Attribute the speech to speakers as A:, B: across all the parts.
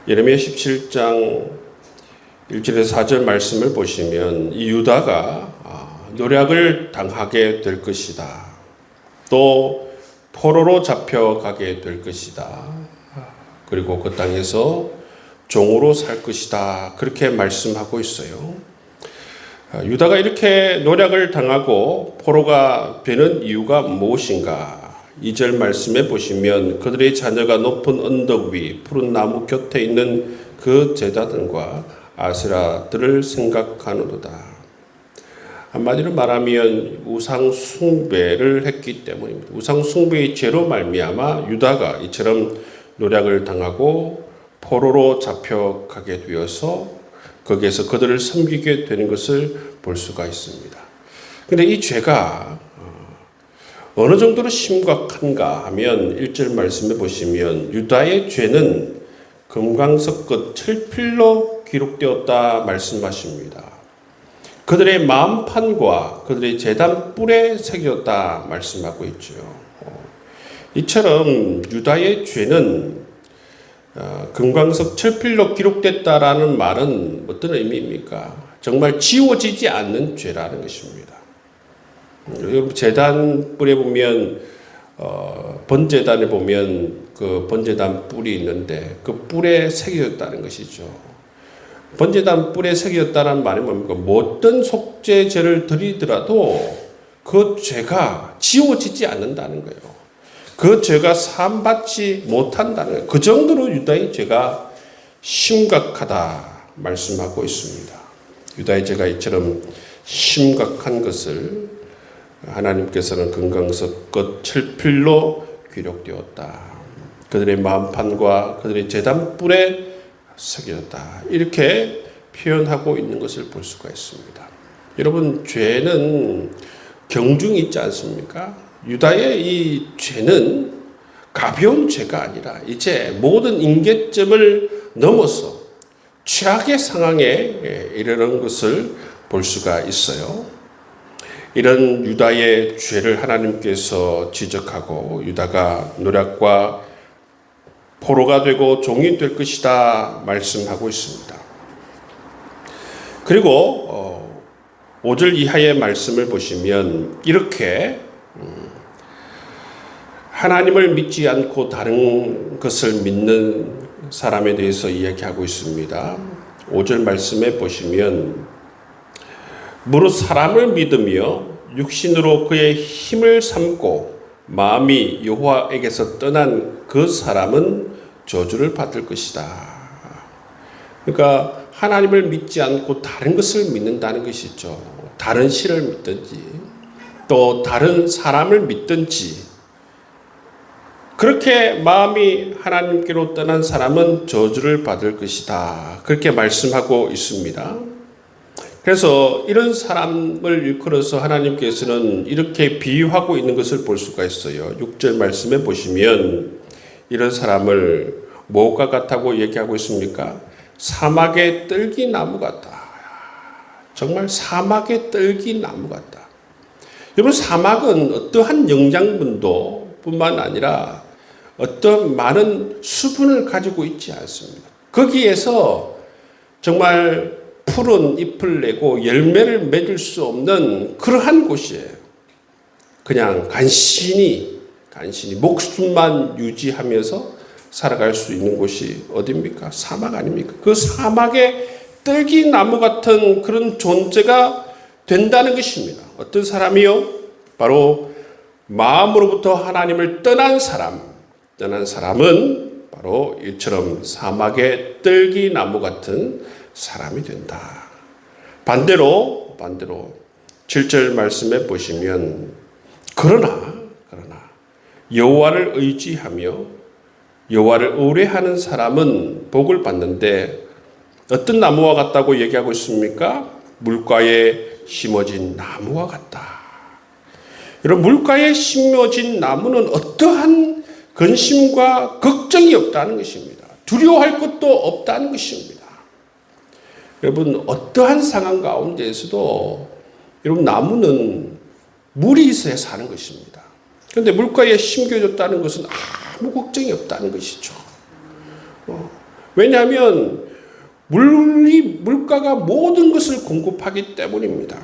A: 예레미야 17장 1절에서 4절 말씀을 보시면 이 유다가 노략을 당하게 될 것이다. 또 포로로 잡혀가게 될 것이다. 그리고 그 땅에서 종으로 살 것이다. 그렇게 말씀하고 있어요. 유다가 이렇게 노략을 당하고 포로가 되는 이유가 무엇인가? 2절 말씀에 보시면 그들의 자녀가 높은 언덕 위 푸른 나무 곁에 있는 그 제단들과 아세라들을 생각하노도다. 한마디로 말하면 우상 숭배를 했기 때문입니다. 우상 숭배의 죄로 말미암아 유다가 이처럼 노략을 당하고 포로로 잡혀가게 되어서 거기에서 그들을 섬기게 되는 것을 볼 수가 있습니다. 그런데 이 죄가 어느 정도로 심각한가 하면 1절 말씀에 보시면 유다의 죄는 금광석 끝 철필로 기록되었다 말씀하십니다. 그들의 마음판과 그들의 제단 뿔에 새겼다 말씀하고 있죠. 이처럼 유다의 죄는 금광석 철필로 기록됐다라는 말은 어떤 의미입니까? 정말 지워지지 않는 죄라는 것입니다. 여러분 제단 뿔에 보면 번제단에 보면 그 번제단 뿔이 있는데 그 뿔에 새겨졌다는 것이죠. 번제단 뿔에 새겨졌다는 말이 뭡니까? 어떤 속죄제를 드리더라도 그 죄가 지워지지 않는다는 거예요. 그 죄가 사함받지 못한다는 거예요. 그 정도로 유다의 죄가 심각하다 말씀하고 있습니다. 유다의 죄가 이처럼 심각한 것을 하나님께서는 금광석 끝 철필로 기록되었다. 그들의 마음판과 그들의 제단 뿔에 새겨졌다. 이렇게 표현하고 있는 것을 볼 수가 있습니다. 여러분, 죄는 경중이 있지 않습니까? 유다의 이 죄는 가벼운 죄가 아니라 이제 모든 임계점을 넘어서 최악의 상황에 이르는 것을 볼 수가 있어요. 이런 유다의 죄를 하나님께서 지적하고 유다가 노략과 포로가 되고 종이 될 것이다 말씀하고 있습니다. 그리고 5절 이하의 말씀을 보시면 이렇게 하나님을 믿지 않고 다른 것을 믿는 사람에 대해서 이야기하고 있습니다. 5절 말씀에 보시면 무릇 사람을 믿으며 육신으로 그의 힘을 삼고 마음이 여호와에게서 떠난 그 사람은 저주를 받을 것이다. 그러니까 하나님을 믿지 않고 다른 것을 믿는다는 것이죠. 다른 신을 믿든지 또 다른 사람을 믿든지 그렇게 마음이 하나님께로 떠난 사람은 저주를 받을 것이다. 그렇게 말씀하고 있습니다. 그래서 이런 사람을 일컬어서 하나님께서는 이렇게 비유하고 있는 것을 볼 수가 있어요. 6절 말씀에 보시면 이런 사람을 무엇과 같다고 얘기하고 있습니까? 사막의 떨기나무 같다. 정말 사막의 떨기나무 같다. 여러분, 사막은 어떠한 영양분도 뿐만 아니라 어떤 많은 수분을 가지고 있지 않습니다. 거기에서 정말 푸른 잎을 내고 열매를 맺을 수 없는 그러한 곳이에요. 그냥 간신히 목숨만 유지하면서 살아갈 수 있는 곳이 어디입니까? 사막 아닙니까? 그 사막에 떨기나무 같은 그런 존재가 된다는 것입니다. 어떤 사람이요? 바로 마음으로부터 하나님을 떠난 사람은 바로 이처럼 사막의 떨기나무 같은 사람이 된다. 반대로 7절 말씀에 보시면 그러나 여호와를 의지하며 여호와를 의뢰하는 사람은 복을 받는데 어떤 나무와 같다고 얘기하고 있습니까? 물가에 심어진 나무와 같다. 여러분, 물가에 심어진 나무는 어떠한 근심과 걱정이 없다는 것입니다. 두려워할 것도 없다는 것입니다. 여러분, 어떠한 상황 가운데에서도 여러분 나무는 물이 있어야 사는 것입니다. 그런데 물가에 심겨졌다는 것은 아무 걱정이 없다는 것이죠. 왜냐하면 물가가 모든 것을 공급하기 때문입니다.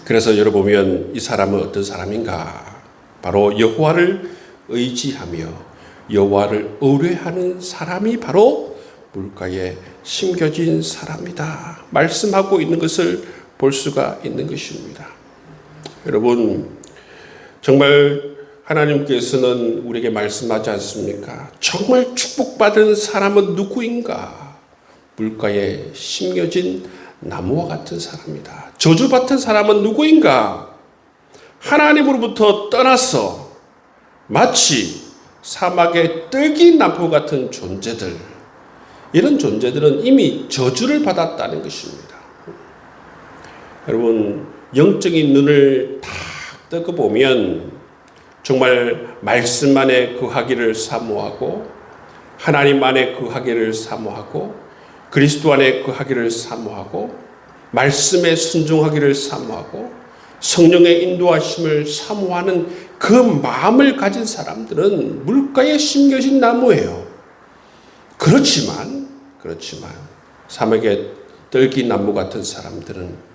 A: 그래서 여러분 보면 이 사람은 어떤 사람인가? 바로 여호와를 의지하며 여호와를 의뢰하는 사람이 바로 물가에 심겨진 사람이다. 말씀하고 있는 것을 볼 수가 있는 것입니다. 여러분, 정말 하나님께서는 우리에게 말씀하지 않습니까? 정말 축복받은 사람은 누구인가? 물가에 심겨진 나무와 같은 사람이다. 저주받은 사람은 누구인가? 하나님으로부터 떠나서 마치 사막의 떨기나무 같은 존재들, 이런 존재들은 이미 저주를 받았다는 것입니다. 여러분, 영적인 눈을 딱 뜨고 보면 정말 말씀 안에 거하기를 사모하고 하나님 안에 거하기를 사모하고 그리스도 안에 거하기를 사모하고 말씀에 순종하기를 사모하고 성령의 인도하심을 사모하는 그 마음을 가진 사람들은 물가에 심겨진 나무예요. 그렇지만 사막의 떨기나무 같은 사람들은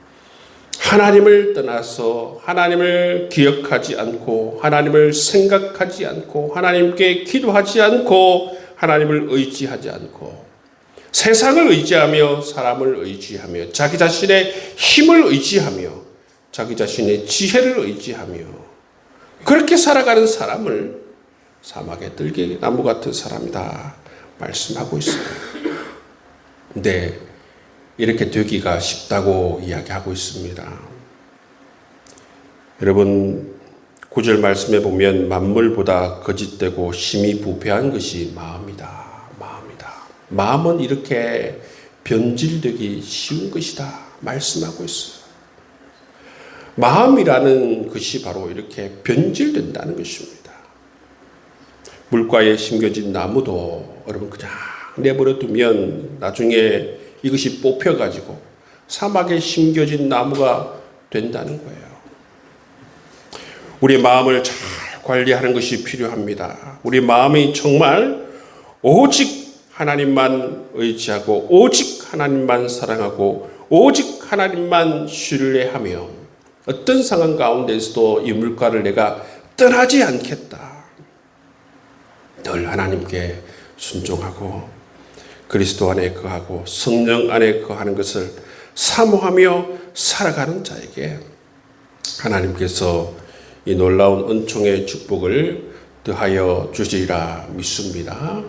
A: 하나님을 떠나서 하나님을 기억하지 않고 하나님을 생각하지 않고 하나님께 기도하지 않고 하나님을 의지하지 않고 세상을 의지하며 사람을 의지하며 자기 자신의 힘을 의지하며 자기 자신의 지혜를 의지하며 그렇게 살아가는 사람을 사막의 떨기나무 같은 사람이다 말씀하고 있어요. 근데 이렇게 되기가 쉽다고 이야기하고 있습니다. 여러분, 9절 말씀에 보면 만물보다 거짓되고 심히 부패한 것이 마음이다. 마음은 이렇게 변질되기 쉬운 것이다 말씀하고 있어요. 마음이라는 것이 바로 이렇게 변질된다는 것입니다. 물가에 심겨진 나무도 여러분 그냥 내버려 두면 나중에 이것이 뽑혀가지고 사막에 심겨진 나무가 된다는 거예요. 우리 마음을 잘 관리하는 것이 필요합니다. 우리 마음이 정말 오직 하나님만 의지하고 오직 하나님만 사랑하고 오직 하나님만 신뢰하며 어떤 상황 가운데서도 이 물가를 내가 떠나지 않겠다. 늘 하나님께 순종하고 그리스도 안에 거하고 성령 안에 거하는 것을 사모하며 살아가는 자에게 하나님께서 이 놀라운 은총의 축복을 더하여 주시리라 믿습니다.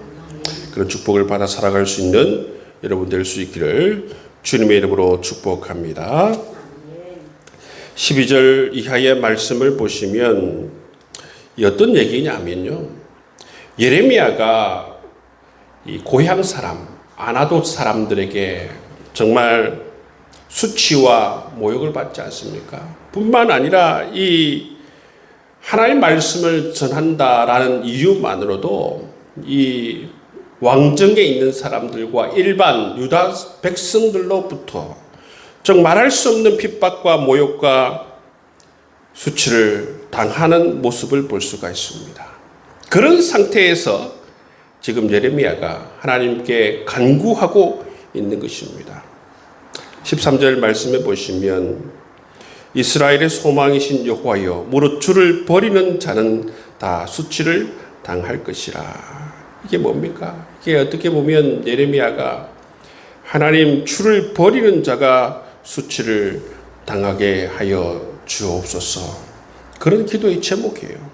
A: 그런 축복을 받아 살아갈 수 있는 여러분 될 수 있기를 주님의 이름으로 축복합니다. 12절 이하의 말씀을 보시면 어떤 얘기냐면요, 예레미야가 이 고향 사람 아나돗 사람들에게 정말 수치와 모욕을 받지 않습니까? 뿐만 아니라 이 하나님의 말씀을 전한다라는 이유만으로도 이 왕정에 있는 사람들과 일반 유다 백성들로부터 정말 말할 수 없는 핍박과 모욕과 수치를 당하는 모습을 볼 수가 있습니다. 그런 상태에서 지금 예레미야가 하나님께 간구하고 있는 것입니다. 13절 말씀에 보시면 이스라엘의 소망이신 여호와여 무릇 주를 버리는 자는 다 수치를 당할 것이라. 이게 뭡니까? 이게 어떻게 보면 예레미야가 하나님 주를 버리는 자가 수치를 당하게 하여 주옵소서, 그런 기도의 제목이에요.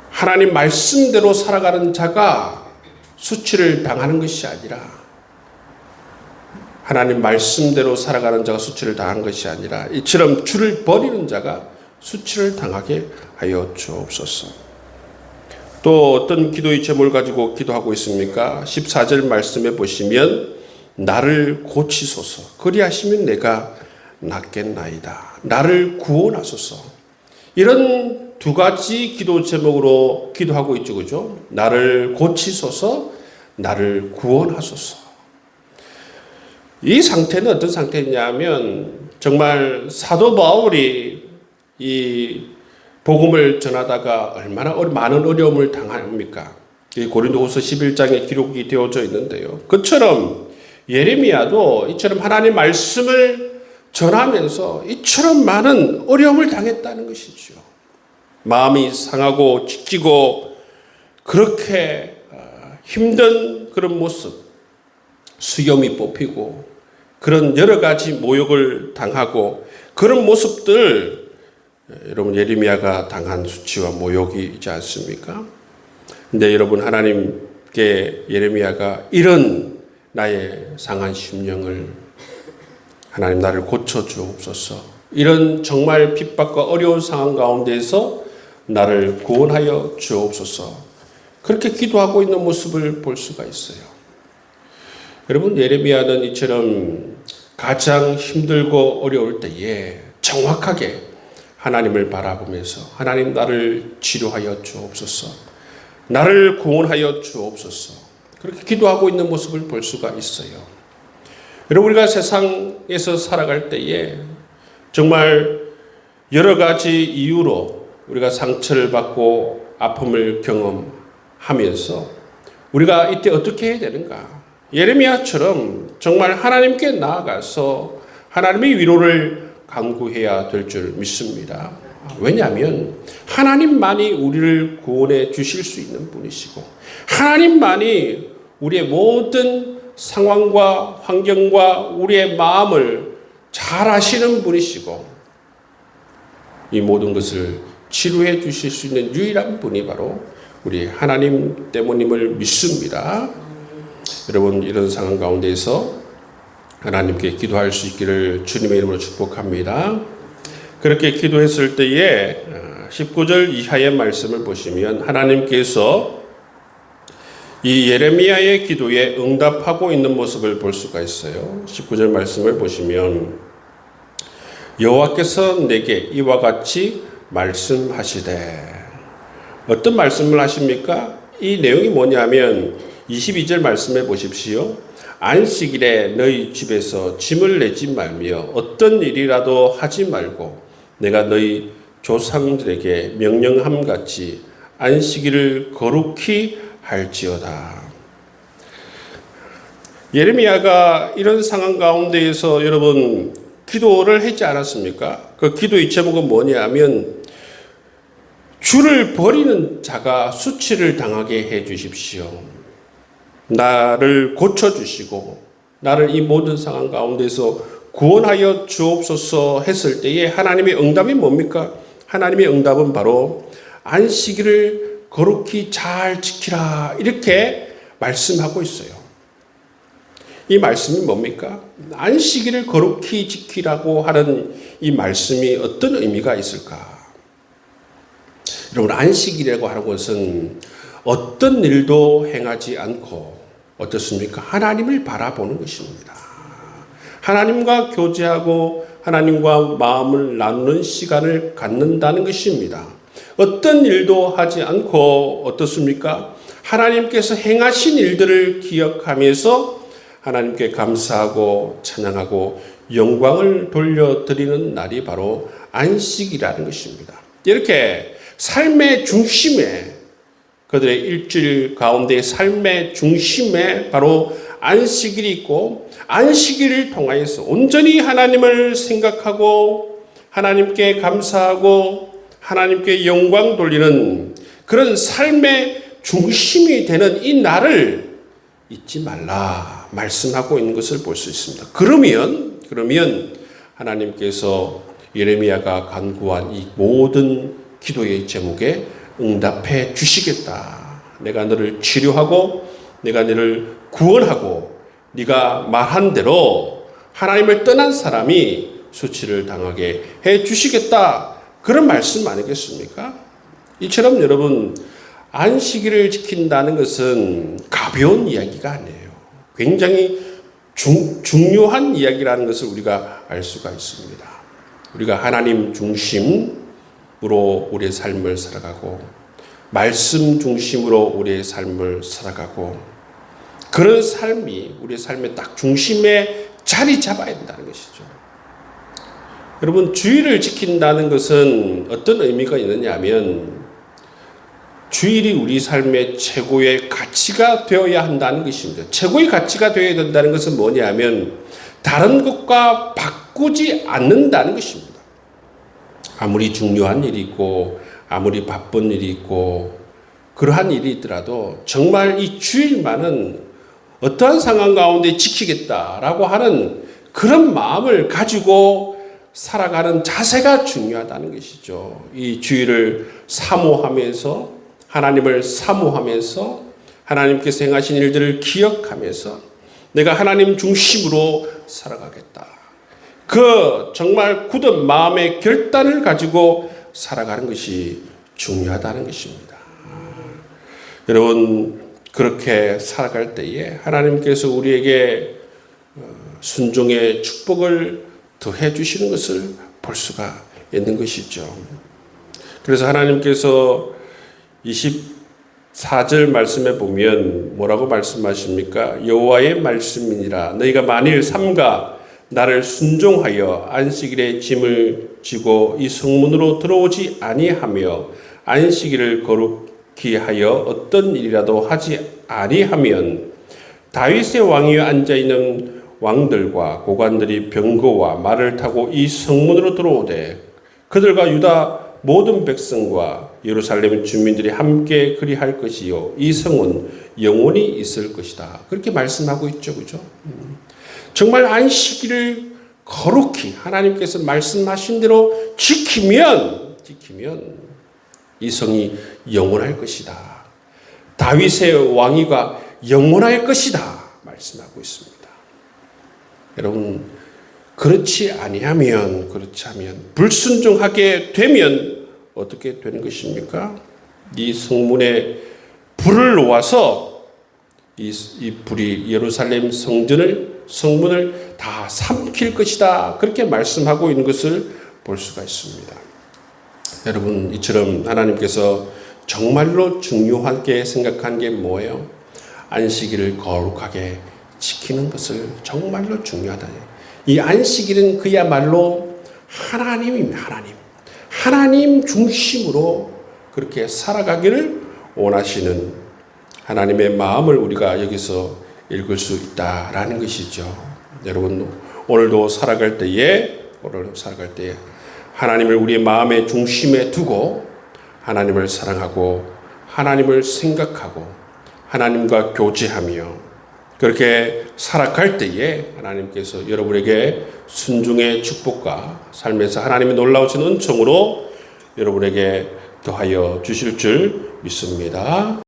A: 하나님 말씀대로 살아가는 자가 수치를 당하는 것이 아니라 하나님 말씀대로 살아가는 자가 수치를 당하는 것이 아니라 이처럼 주를 버리는 자가 수치를 당하게 하여 주옵소서. 또 어떤 기도의 제목을 가지고 기도하고 있습니까? 14절 말씀에 보시면 나를 고치소서 그리하시면 내가 낫겠나이다. 나를 구원하소서. 이런 두 가지 기도 제목으로 기도하고 있죠. 그죠? 나를 고치소서, 나를 구원하소서. 이 상태는 어떤 상태냐면 정말 사도 바울이 이 복음을 전하다가 얼마나 많은 어려움을 당합니까? 이 고린도후서 11장에 기록이 되어져 있는데요. 그처럼 예레미야도 이처럼 하나님 말씀을 전하면서 이처럼 많은 어려움을 당했다는 것이죠. 마음이 상하고 지치고 그렇게 힘든 그런 모습, 수염이 뽑히고 그런 여러 가지 모욕을 당하고 그런 모습들, 여러분 예레미야가 당한 수치와 모욕이지 않습니까? 근데 여러분 하나님께 예레미야가 이런 나의 상한 심령을 하나님 나를 고쳐주옵소서, 이런 정말 핍박과 어려운 상황 가운데서 나를 구원하여 주옵소서, 그렇게 기도하고 있는 모습을 볼 수가 있어요. 여러분 예레미야는 이처럼 가장 힘들고 어려울 때에 정확하게 하나님을 바라보면서 하나님 나를 치료하여 주옵소서, 나를 구원하여 주옵소서, 그렇게 기도하고 있는 모습을 볼 수가 있어요. 여러분 우리가 세상에서 살아갈 때에 정말 여러 가지 이유로 우리가 상처를 받고 아픔을 경험하면서 우리가 이때 어떻게 해야 되는가? 예레미야처럼 정말 하나님께 나아가서 하나님의 위로를 간구해야 될 줄 믿습니다. 왜냐하면 하나님만이 우리를 구원해 주실 수 있는 분이시고 하나님만이 우리의 모든 상황과 환경과 우리의 마음을 잘 아시는 분이시고 이 모든 것을 치료해 주실 수 있는 유일한 분이 바로 우리 하나님 때문임을 믿습니다. 여러분 이런 상황 가운데서 하나님께 기도할 수 있기를 주님의 이름으로 축복합니다. 그렇게 기도했을 때에 19절 이하의 말씀을 보시면 하나님께서 이 예레미야의 기도에 응답하고 있는 모습을 볼 수가 있어요. 19절 말씀을 보시면 여호와께서 내게 이와 같이 말씀하시되, 어떤 말씀을 하십니까? 이 내용이 뭐냐면 22절 말씀해 보십시오. 안식일에 너희 집에서 짐을 내지 말며 어떤 일이라도 하지 말고 내가 너희 조상들에게 명령함 같이 안식일을 거룩히 할지어다. 예레미야가 이런 상황 가운데에서 여러분 기도를 하지 않았습니까? 그 기도의 제목은 뭐냐면 주를 버리는 자가 수치를 당하게 해 주십시오. 나를 고쳐주시고 나를 이 모든 상황 가운데서 구원하여 주옵소서 했을 때에 하나님의 응답이 뭡니까? 하나님의 응답은 바로 안식일을 거룩히 잘 지키라, 이렇게 말씀하고 있어요. 이 말씀이 뭡니까? 안식일을 거룩히 지키라고 하는 이 말씀이 어떤 의미가 있을까? 여러분 안식일이라고 하는 것은 어떤 일도 행하지 않고 어떻습니까? 하나님을 바라보는 것입니다. 하나님과 교제하고 하나님과 마음을 나누는 시간을 갖는다는 것입니다. 어떤 일도 하지 않고 어떻습니까? 하나님께서 행하신 일들을 기억하면서 하나님께 감사하고 찬양하고 영광을 돌려드리는 날이 바로 안식이라는 것입니다. 이렇게 삶의 중심에, 그들의 일주일 가운데 삶의 중심에 바로 안식일이 있고 안식일을 통하여서 온전히 하나님을 생각하고 하나님께 감사하고 하나님께 영광 돌리는 그런 삶의 중심이 되는 이 날을 잊지 말라 말씀하고 있는 것을 볼 수 있습니다. 그러면 하나님께서 예레미야가 간구한 이 모든 기도의 제목에 응답해 주시겠다. 내가 너를 치료하고 내가 너를 구원하고 네가 말한 대로 하나님을 떠난 사람이 수치를 당하게 해 주시겠다. 그런 말씀 아니겠습니까? 이처럼 여러분 안식일을 지킨다는 것은 가벼운 이야기가 아니에요. 굉장히 중요한 이야기라는 것을 우리가 알 수가 있습니다. 우리가 하나님 중심으로 우리의 삶을 살아가고 말씀 중심으로 우리의 삶을 살아가고 그런 삶이 우리의 삶의 딱 중심에 자리 잡아야 된다는 것이죠. 여러분 주일을 지킨다는 것은 어떤 의미가 있느냐 하면 주일이 우리 삶의 최고의 가치가 되어야 한다는 것입니다. 최고의 가치가 되어야 된다는 것은 뭐냐면 다른 것과 바꾸지 않는다는 것입니다. 아무리 중요한 일이 있고 아무리 바쁜 일이 있고 그러한 일이 있더라도 정말 이 주일만은 어떠한 상황 가운데 지키겠다라고 하는 그런 마음을 가지고 살아가는 자세가 중요하다는 것이죠. 이 주일을 사모하면서 하나님을 사모하면서 하나님께서 행하신 일들을 기억하면서 내가 하나님 중심으로 살아가겠다. 그 정말 굳은 마음의 결단을 가지고 살아가는 것이 중요하다는 것입니다. 여러분 그렇게 살아갈 때에 하나님께서 우리에게 순종의 축복을 더해 주시는 것을 볼 수가 있는 것이죠. 그래서 하나님께서 24절 말씀에 보면 뭐라고 말씀하십니까? 여호와의 말씀이니라 너희가 만일 삼가 나를 순종하여 안식일에 짐을 지고 이 성문으로 들어오지 아니하며 안식일을 거룩히 하여 어떤 일이라도 하지 아니하면 다윗의 왕위에 앉아있는 왕들과 고관들이 병거와 말을 타고 이 성문으로 들어오되 그들과 유다 모든 백성과 예루살렘 주민들이 함께 그리할 것이요 이 성은 영원히 있을 것이다. 그렇게 말씀하고 있죠. 그죠? 정말 안식일을 거룩히 하나님께서 말씀하신 대로 지키면 이 성이 영원할 것이다. 다윗의 왕위가 영원할 것이다. 말씀하고 있습니다. 여러분 그렇지 아니하면 불순종하게 되면 어떻게 되는 것입니까? 이 성문에 불을 놓아서 이 불이 예루살렘 성문을 다 삼킬 것이다. 그렇게 말씀하고 있는 것을 볼 수가 있습니다. 여러분 이처럼 하나님께서 정말로 중요하게 생각한 게 뭐예요? 안식일을 거룩하게 지키는 것을 정말로 중요하다. 이 안식일은 그야말로 하나님입니다. 하나님 중심으로 그렇게 살아가기를 원하시는 하나님의 마음을 우리가 여기서 읽을 수 있다라는 것이죠. 여러분 오늘도 살아갈 때에 하나님을 우리의 마음의 중심에 두고 하나님을 사랑하고 하나님을 생각하고 하나님과 교제하며 그렇게 살아갈 때에 하나님께서 여러분에게 순종의 축복과 삶에서 하나님의 놀라우신 은총으로 여러분에게 더하여 주실 줄 믿습니다.